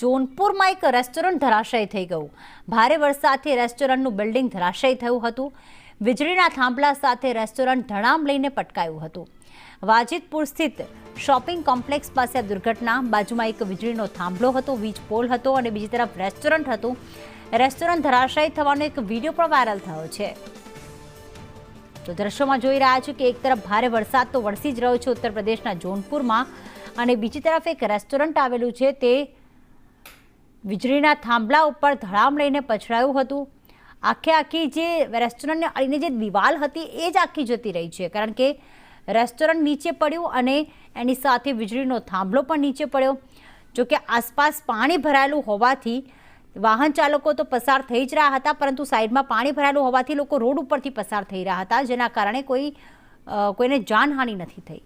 જોનપુરમાં એક રેસ્ટોરન્ટ ધરાશયી થઈ ગયું। ભારે વરસાદથી રેસ્ટોરન્ટનું બિલ્ડિંગ ધરાશયી થયું હતું। વીજળીના થાંભલા સાથે રેસ્ટોરન્ટ ધડામ લઈને પટકાયું હતું। વાજીદપુર સ્થિત શોપિંગ કોમ્પ્લેક્સ પાસે આ દુર્ઘટના। બાજુમાં એક વીજળીનો થાંભલો હતો, વીજ પોલ હતો અને બીજી તરફ રેસ્ટોરન્ટ હતું। રેસ્ટોરન્ટ ધરાશયી થવાનો એક વિડીયો પણ વાયરલ થયો છે। તો દ્રશ્યોમાં જોઈ રહ્યા છો કે એક તરફ ભારે વરસાદ તો વરસી જ રહ્યો છે ઉત્તર પ્રદેશના જોનપુરમાં, અને બીજી તરફ એક રેસ્ટોરન્ટ આવેલું છે તે વીજળીના થાંભલા ઉપર ધડામ લઈને પછડાયું હતું। આખી જે રેસ્ટોરન્ટને અડીને જે દિવાલ હતી એ જ આખી જતી રહી છે, કારણ કે રેસ્ટોરન્ટ નીચે પડ્યું અને એની સાથે વીજળીનો થાંભલો પણ નીચે પડ્યો। જોકે આસપાસ પાણી ભરાયેલું હોવાથી વાહન ચાલકો તો પસાર થઈ જ રહ્યા હતા, પરંતુ સાઈડમાં પાણી ભરાયેલું હોવાથી લોકો રોડ ઉપરથી પસાર થઈ રહ્યા હતા, જેના કારણે કોઈને જાનહાનિ નથી થઈ।